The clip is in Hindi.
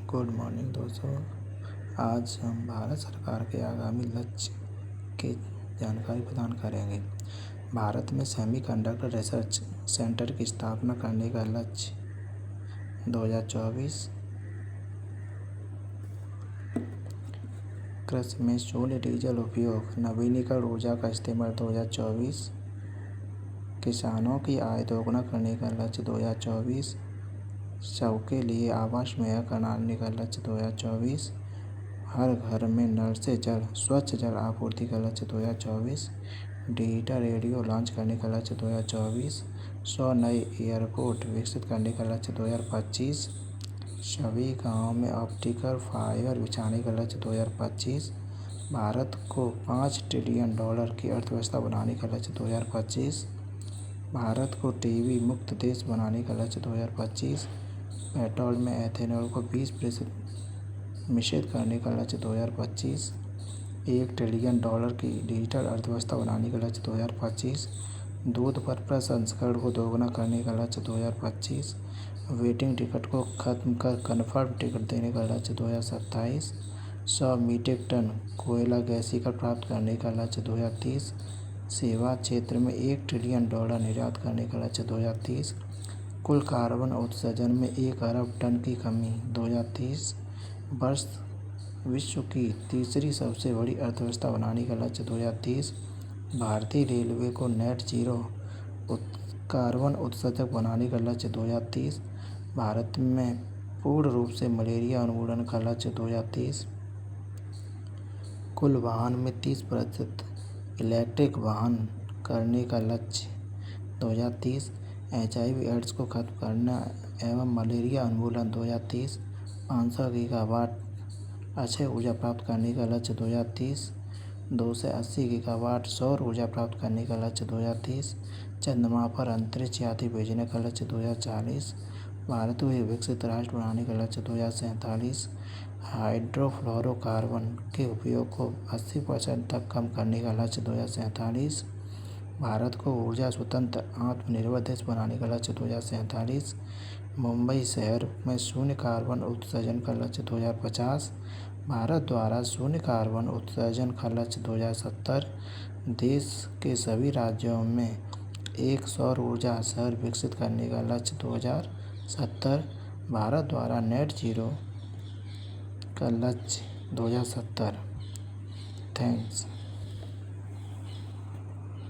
गुड मॉर्निंग दोस्तों। आज हम भारत सरकार के आगामी लक्ष्य की जानकारी प्रदान करेंगे। भारत में सेमीकंडक्टर रिसर्च सेंटर की स्थापना करने का लक्ष्य 2024। कृषि में शून्य डीजल उपयोग, नवीनीकरण ऊर्जा का इस्तेमाल 2024। किसानों की आय दोगुना करने का लक्ष्य 2024। सबके लिए आवास मुहैया कराने का लक्ष्य 2024। हर घर में नल से स्वच्छ जल आपूर्ति का लक्ष्य 2024। डिजिटल रेडियो लॉन्च करने का लक्ष्य 2024। 100 नए एयरपोर्ट विकसित करने का लक्ष्य 2025। सभी गाँवों में ऑप्टिकल फाइबर बिछाने का लक्ष्य 2025। भारत को $5 ट्रिलियन की अर्थव्यवस्था बनाने का लक्ष्य 2025। भारत को टीबी मुक्त देश बनाने का लक्ष्य 2025। पेट्रोल में एथेनॉल को 20% मिश्रित करने का लक्ष्य 2025। $1 ट्रिलियन की डिजिटल अर्थव्यवस्था बनाने का लक्ष्य 2025। दूध पर प्रसंस्करण को दोगुना करने का लक्ष्य 2025। वेटिंग टिकट को खत्म कर कन्फर्म टिकट देने का लक्ष्य 2027। 100 मीट्रिक टन कोयला गैसीकरण प्राप्त करने का लक्ष्य 2030। सेवा क्षेत्र में $1 ट्रिलियन निर्यात करने का लक्ष्य 2030। कुल कार्बन उत्सर्जन में 1 अरब टन की कमी 2030। वर्ष विश्व की तीसरी सबसे बड़ी अर्थव्यवस्था बनाने का लक्ष्य 2030। भारतीय रेलवे को नेट जीरो कार्बन उत्सर्जक बनाने का लक्ष्य 2030। भारत में पूर्ण रूप से मलेरिया उन्मूलन का लक्ष्य 2030। कुल वाहन में 30% इलेक्ट्रिक वाहन करने का लक्ष्य 2030। HIV एड्स को खत्म करना एवं मलेरिया उन्मूलन 2030। 500 गीगावाट अक्षय ऊर्जा प्राप्त करने का लक्ष्य 2030। 280 गीगावाट सौर ऊर्जा प्राप्त करने का लक्ष्य 2030। चंद्रमा पर अंतरिक्ष यात्री भेजने का लक्ष्य 2040। भारत को एक विकसित राष्ट्र बनाने का लक्ष्य 2047। हाइड्रोफ्लोरोकार्बन के उपयोग को 80% तक कम करने का लक्ष्य 2047। भारत को ऊर्जा स्वतंत्र आत्मनिर्भर देश बनाने का लक्ष्य 2047। मुंबई शहर में शून्य कार्बन उत्सर्जन का लक्ष्य 2050। भारत द्वारा शून्य कार्बन उत्सर्जन का लक्ष्य 2070। देश के सभी राज्यों में एक सौर ऊर्जा शहर विकसित करने का लक्ष्य 2070। भारत द्वारा नेट जीरो का लक्ष्य 2070। थैंक्स।